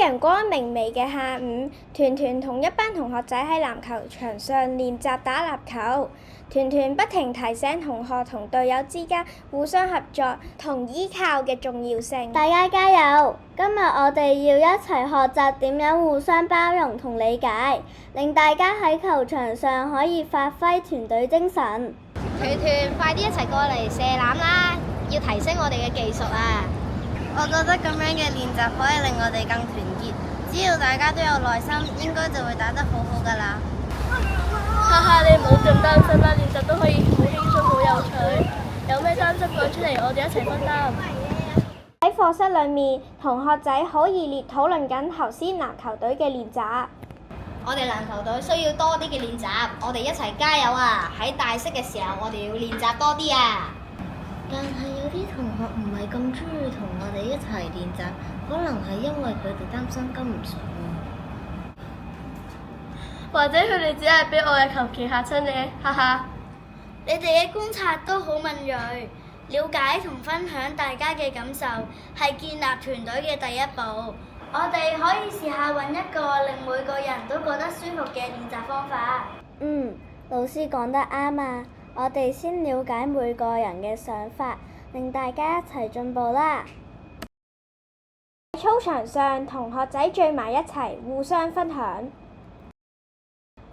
陽光明媚嘅下午，團團同一班同學仔喺籃球場上練習打籃球。團團不停提醒同學同隊友之間互相合作同依靠嘅重要性。大家加油！今日我哋要一齊學習點樣互相包容同理解，令大家喺球場上可以發揮團隊精神。團團，快啲一齊過嚟射籃啦！要提升我哋嘅技術啊！我覺得咁樣嘅練習可以令我哋更團結，只要大家都有耐心，應該就會打得好好㗎啦。哈哈，你唔好咁擔心啦，練習都可以好輕鬆好有趣，有咩擔心講出嚟，我哋一齊分擔。喺課室裏面，同學仔好熱烈討論緊頭先籃球隊嘅練習。我哋籃球隊需要多啲嘅練習，我哋一齊加油啊！喺大式嘅時候，我哋要練習多啲啊！但係有啲同學唔係咁中意同我哋一齊練習，可能係因為佢哋擔心跟唔上。或者佢哋只係俾我嘅球技嚇親你，哈哈！你哋嘅觀察都好敏鋭，了解同分享大家嘅感受係建立團隊嘅第一步。我哋可以試下揾一個令每個人都覺得舒服嘅練習方法。老師講得啱啊！我哋先了解每個人嘅想法，令大家一齊進步啦。喺操場上，同學仔聚埋一齊，互相分享。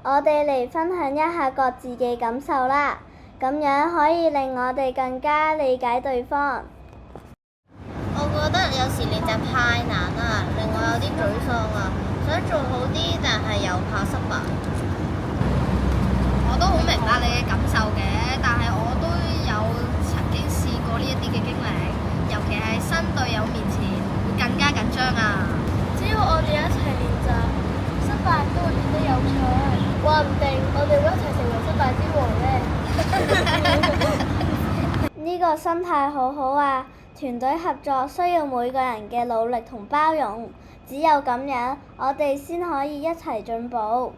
我哋嚟分享一下各自嘅感受啦，咁樣可以令我哋更加理解對方。我覺得有時練習太難啦，令我有啲沮喪啊！想做好啲，但係又怕失敗。我都好明白你嘅感受嘅，但係我都有曾經試過呢一啲嘅經歷，尤其係新隊友面前會更加緊張啊！只要我哋一齊練習，失敗都會變得有趣，話唔定我哋會一齊成為失敗之王呢。呢個心態好好啊！團隊合作需要每個人嘅努力同包容，只有咁樣，我哋先可以一齊進步。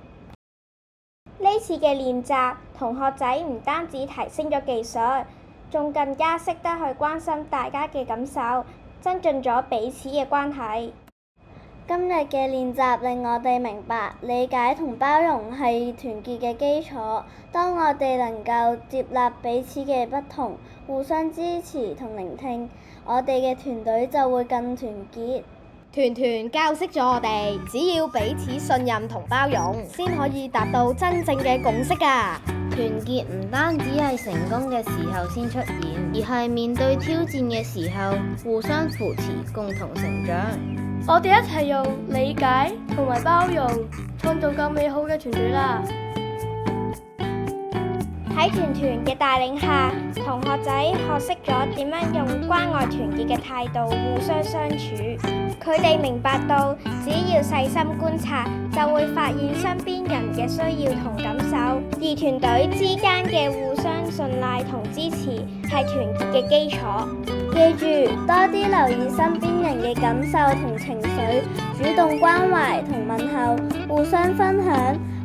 呢次嘅練習，同學仔唔單止提升咗技術，仲更加識得去關心大家嘅感受，增進咗彼此嘅關係。今日嘅練習令我哋明白，理解同包容係團結嘅基礎。當我哋能夠接納彼此嘅不同，互相支持同聆聽，我哋嘅團隊就會更團結。團團教識咗我哋，只要彼此信任同包容，先可以達到真正嘅共識㗎。團結唔單止係成功嘅時候先出現，而係面對挑戰嘅時候互相扶持，共同成長。我哋一齊用理解同埋包容，創造更美好嘅團隊啦！喺團團嘅帶領下，同學仔學識咗點樣用關愛團結嘅態度互相相處。佢哋明白到，只要細心觀察，就會發現身邊人嘅需要同感受。而團隊之間嘅互相信賴同支持，係團結嘅基礎。記住，多啲留意身邊人嘅感受同情緒，主動關懷同問候，互相分享，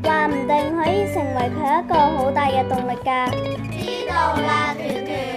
話唔定可以成為佢一個好大嘅動力㗎。知道啦，團團。